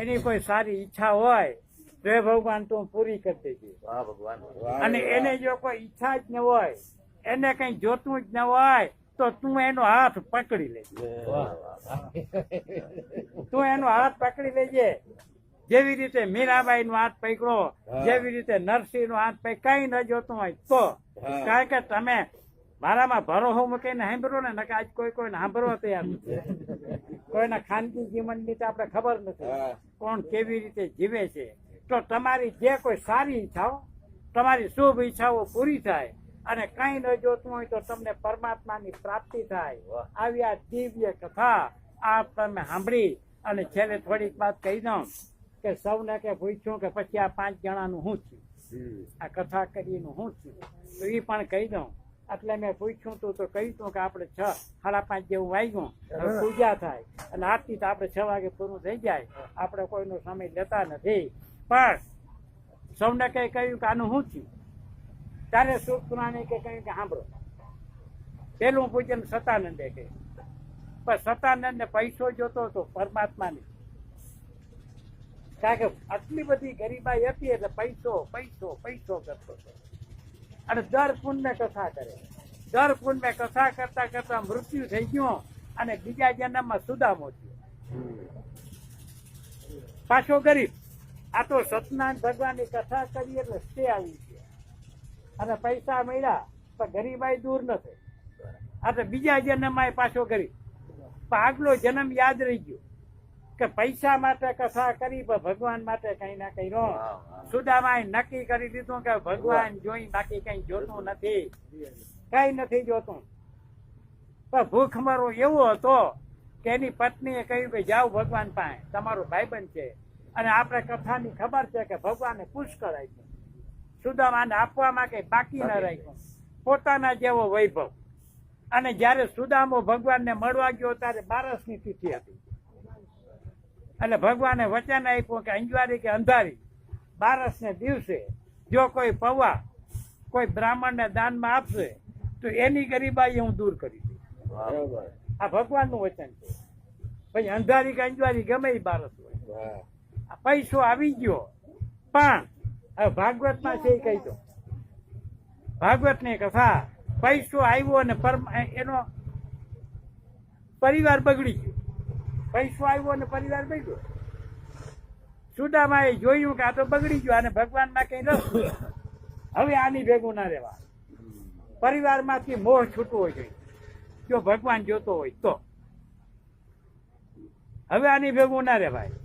એની કોઈ સારી ઈચ્છા હોય તો એ ભગવાન તું પૂરી કરી દેજે. અને એને જો કોઈ ઈચ્છા જ ન હોય, એને કઈ જોતું જ ન હોય, તો તું એનો હાથ પકડી લેજે. તું એનો હાથ પકડી લેજે. જેવી રીતે મીરાબાઈ નો હાથ પકડો, જેવી રીતે નરસિંહ નો હાથ પકડ, કઈ ન જોતું હોય તો. કારણ કે તમે મારામાં ભરોસો મૂકીને સાંભળો ને, નકે આજ કોઈને સાંભળવા તૈયાર નથી. કોઈના ખાનગી જીવનની તો આપણે ખબર નથી, કોણ કેવી રીતે જીવે છે. તો તમારી જે કોઈ સારી ઈચ્છાઓ, તમારી શુભ ઈચ્છાઓ પૂરી થાય, અને કઈ ન જોતું હોય તો તમને પરમાત્માની પ્રાપ્તિ થાય. આવી આ દિવ્ય કથા આ તમે સાંભળી. અને છેલ્લે થોડીક વાત કહી દઉં કે સૌને કે પૂછ્યું કે પછી આ 5 જણાનું શું થયું, આ કથા કરીને શું થયું, તો એ પણ કહી દઉં. એટલે મેં પૂછ્યું તું તો કહ્યું તું કે આપણે 6, 5:30 જેવું વાગ્યું, હવે પૂજા થાય અને આરતી તો આપણે 6 વાગે પૂરું થઈ જાય. આપણે કોઈનો સમય લેતા નથી. પણ સૌને કઈ કહ્યું કે આનું શું થયું, ત્યારે સુખરાને કે કહ્યું કે સાંભળો. પેલું પૂજન સતાનંદે કહ્યું, પણ સતાનંદને પૈસો જોતો હતો પરમાત્માને. કારણ કે આટલી બધી ગરીબાઈ હતી એટલે પૈસો પૈસો પૈસો કરતો હતો. અને દર પુણ્ય કથા કરે, દર પુણ્ય કથા કરતા કરતા મૃત્યુ થઈ ગયો અને બીજા જન્મમાં સુદામો થયો, પાછો ગરીબ. આ તો સત્યનારાયણ ભગવાનની કથા કરી એટલે સ્ટે આવી છે અને પૈસા મળ્યા, પણ ગરીબાઈ દૂર ન થઈ. આ તો બીજા જન્મમાં પાછો ગરીબ. પણ આગલો જન્મ યાદ રહી ગયો કે પૈસા માટે કથા કરી, પણ ભગવાન માટે કઈ ના કઈ રો. સુદામાએ નક્કી કરી દીધું કે ભગવાન જોઈ, બાકી કઈ જોતું નથી, કઈ નથી જોતું. પણ ભૂખમરો એવો હતો કે એની પત્નીએ કહ્યું કે જાઓ ભગવાન પાસે, તમારો ભાઈબંધ છે અને આપણે કથાની ખબર છે કે ભગવાને પુષ્કળ આપ્યું. સુદામાને આપવામાં કઈ બાકી ન રાખ્યું, પોતાના જેવો વૈભવ. અને જયારે સુદામો ભગવાનને મળવા ગયો ત્યારે 12ની તિથિ હતી. એટલે ભગવાને વચન આપ્યું કે અંજવારી કે અંધારી 12ને દિવસે જો કોઈ પૌવા કોઈ બ્રાહ્મણને દાનમાં આપશે તો એની ગરીબાઈ હું દૂર કરી દઈશ. આ ભગવાનનું વચન છે. પછી અંધારી કે અંજવારી ગમે એ 12 હોય. આ પૈસો આવી ગયો. પણ હવે ભાગવતમાં છે એ કહી દો, ભાગવતની કથા, પૈસો આવ્યો અને એનો પરિવાર બગડી ગયો. પૈસો આવ્યો અને પરિવાર બગડ્યો. સુદામાએ જોયું કે આ તો બગડી ગયો અને ભગવાનમાં કઈ રસ નથી. હવે આની ભેગું ના રહેવા. પરિવારમાંથી મોહ છૂટવો જોઈએ જો ભગવાન જોતો હોય તો. હવે આની ભેગું ના રહેવાય.